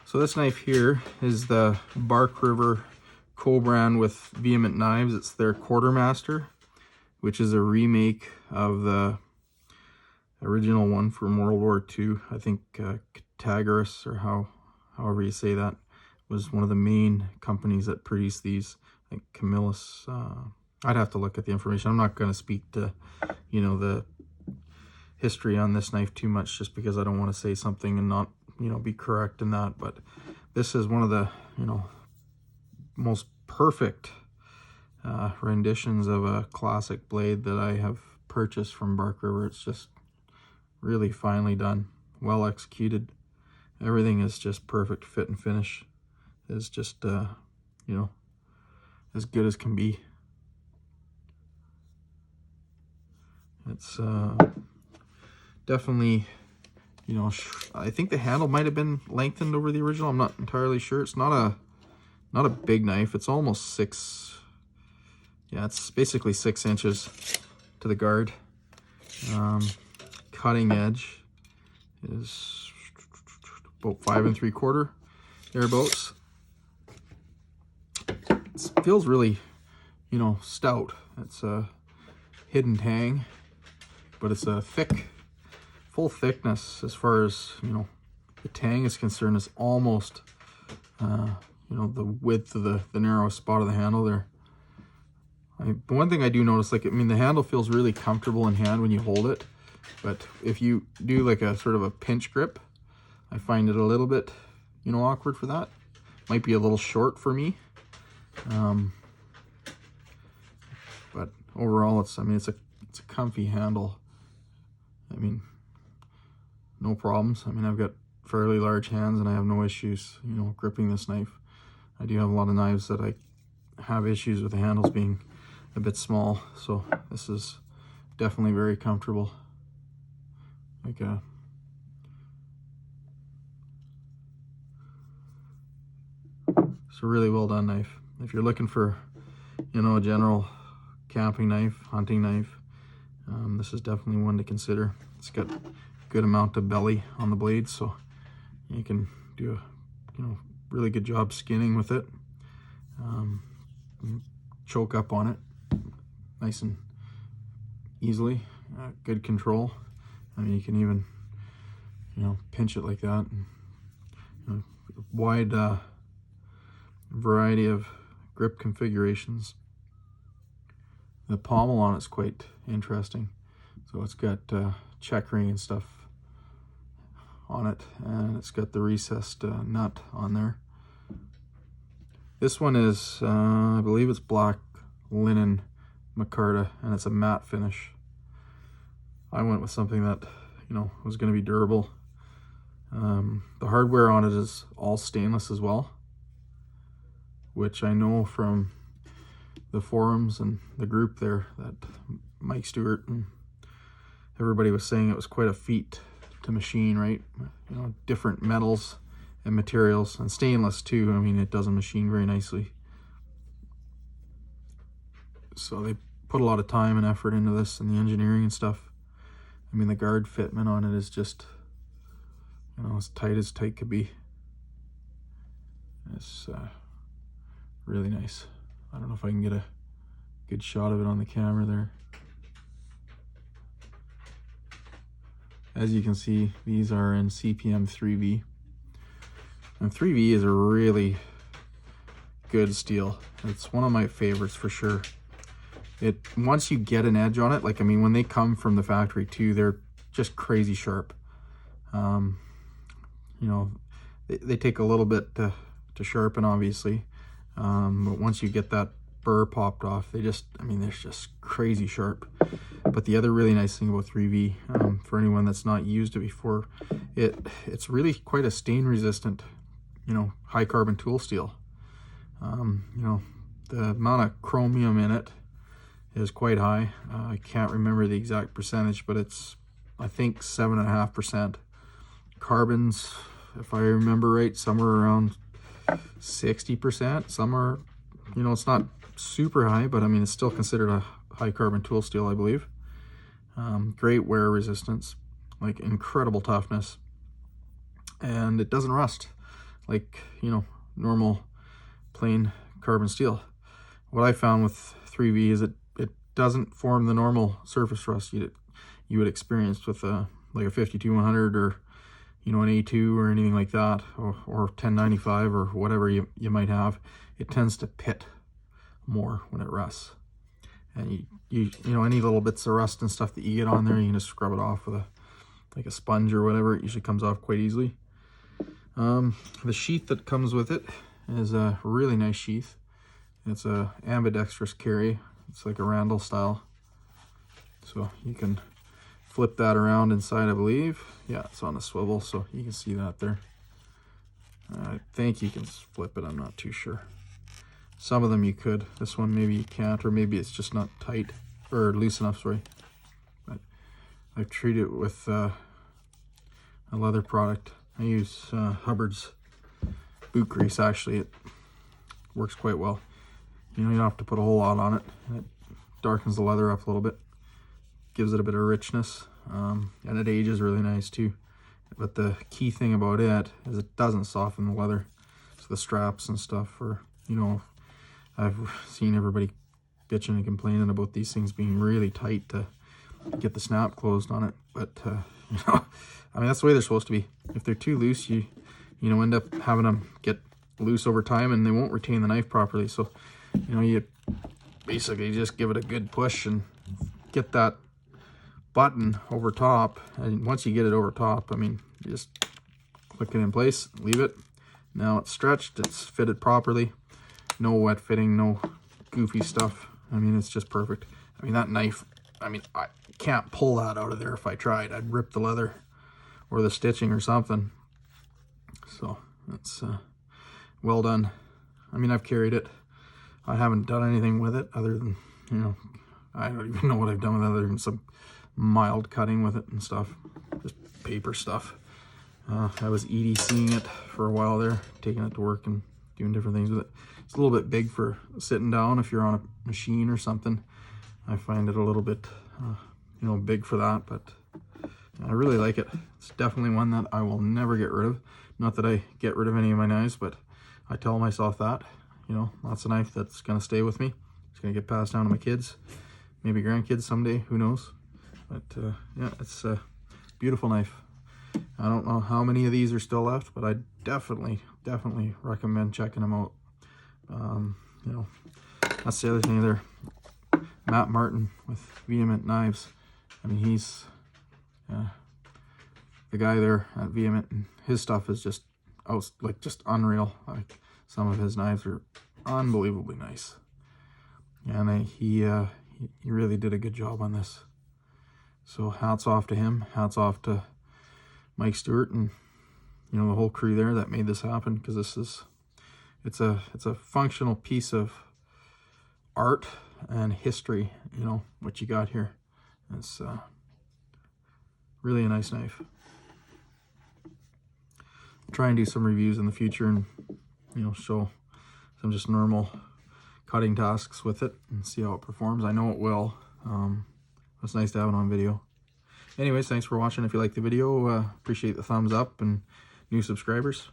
So this knife here is the Bark River co-brand with Vehement Knives. It's their Quartermaster, which is a remake of the original one from World War II. I think Quatermaster, or however you say that, was one of the main companies that produced these. I think Camillus. I'd have to look at the information. I'm not going to speak to, the history on this knife too much, just because I don't want to say something and not, be correct in that. But this is one of the, most perfect renditions of a classic blade that I have purchased from Bark River. It's just really finely done, well executed. Everything is just perfect fit and finish. It's just, as good as can be. It's definitely, I think the handle might have been lengthened over the original. I'm not entirely sure. It's not a big knife. It's almost 6. Yeah, it's basically 6 inches to the guard. Cutting edge is about 5 3/4 thereabouts. It feels really, stout. It's a hidden tang, but it's a full thickness as far as, the tang is concerned. It's almost, the width of the narrow spot of the handle there. The one thing I do notice, the handle feels really comfortable in hand when you hold it, but if you do like a sort of a pinch grip, I find it a little bit, awkward for that. Might be a little short for me. But overall, it's a comfy handle. No problems. I've got fairly large hands and I have no issues, gripping this knife. I do have a lot of knives that I have issues with the handles being a bit small, so this is definitely very comfortable. It's a really well done knife. If you're looking for, a general camping knife, hunting knife, this is definitely one to consider. It's got a good amount of belly on the blade, so you can do a really good job skinning with it. Choke up on it nice and easily. Good control. You can even pinch it like that. And, wide variety of grip configurations. The pommel on it's quite interesting. So it's got checkering and stuff on it, and it's got the recessed nut on there. This one is, I believe it's black linen micarta, and it's a matte finish. I went with something that, was going to be durable. The hardware on it is all stainless as well, which I know from the forums and the group there that Mike Stewart and everybody was saying it was quite a feat to machine, right? Different metals and materials, and stainless too. It doesn't machine very nicely. So they put a lot of time and effort into this and the engineering and stuff. The guard fitment on it is just, as tight could be. It's really nice. I don't know if I can get a good shot of it on the camera there. As you can see, these are in CPM 3V. And 3V is a really good steel. It's one of my favorites for sure. Once you get an edge on it, when they come from the factory too, they're just crazy sharp. They take a little bit to sharpen, obviously. But once you get that burr popped off, they're just crazy sharp. But the other really nice thing about 3V, for anyone that's not used it before, it's really quite a stain resistant, high carbon tool steel. The amount of chromium in it is quite high. I can't remember the exact percentage, but it's, I think, 7.5%. Carbons, if I remember right, somewhere around 60%. Some are, it's not super high, but it's still considered a high carbon tool steel, I believe. Great wear resistance, incredible toughness, and it doesn't rust. like, you know, normal plain carbon steel. What I found with 3V is it doesn't form the normal surface rust you would experience with like a 52-100 or, you know, an A2 or anything like that, or 1095 or whatever you might have. It tends to pit more when it rusts. And you know, any little bits of rust and stuff that you get on there, you can just scrub it off with like a sponge or whatever. It usually comes off quite easily. The sheath that comes with it is a really nice sheath. It's a ambidextrous carry. It's like a Randall style. So you can flip that around inside, I believe. Yeah, it's on a swivel, so you can see that there. I think you can flip it, I'm not too sure. Some of them you could. This one maybe you can't, or maybe it's just not tight, or loose enough, sorry. But I've treated it with a leather product. I use Hubbard's boot grease, actually. It works quite well. You know, you don't have to put a whole lot on it. It darkens the leather up a little bit. Gives it a bit of richness. And it ages really nice too. But the key thing about it is it doesn't soften the leather. So the straps and stuff are, you know, I've seen everybody bitching and complaining about these things being really tight to get the snap closed on it. But, you know, I mean, that's the way they're supposed to be. If they're too loose, you know, end up having them get loose over time and they won't retain the knife properly. So, you know, you basically just give it a good push and get that button over top. And once you get it over top, I mean, you just click it in place, leave it. Now it's stretched, it's fitted properly. No wet fitting, no goofy stuff. I mean, it's just perfect. I mean, that knife, I mean, I can't pull that out of there if I tried. I'd rip the leather or the stitching or something. So it's well done. I mean, I've carried it. I haven't done anything with it other than, you know, I don't even know what I've done with it other than some mild cutting with it and stuff. Just paper stuff. I was EDCing it for a while there, taking it to work and doing different things with it. It's a little bit big for sitting down if you're on a machine or something. I find it a little bit, you know, big for that, but I really like it. It's definitely one that I will never get rid of. Not that I get rid of any of my knives, but I tell myself that, you know, that's a knife that's going to stay with me. It's going to get passed down to my kids, maybe grandkids someday, who knows. But yeah, it's a beautiful knife. I don't know how many of these are still left, but I definitely recommend checking them out. You know, that's the other thing there. Matt Martin with Vehement Knives. I mean, he's the guy there at Vehement, and his stuff is just like just unreal. Like, some of his knives are unbelievably nice, and he really did a good job on this. So hats off to him. Hats off to Mike Stewart and, you know, the whole crew there that made this happen, because it's a functional piece of art and history, you know, what you got here. It's really a nice knife. I'll try and do some reviews in the future and, you know, show some just normal cutting tasks with it and see how it performs. I know it will. It's nice to have it on video. Anyways, thanks for watching. If you liked the video, appreciate the thumbs up and new subscribers.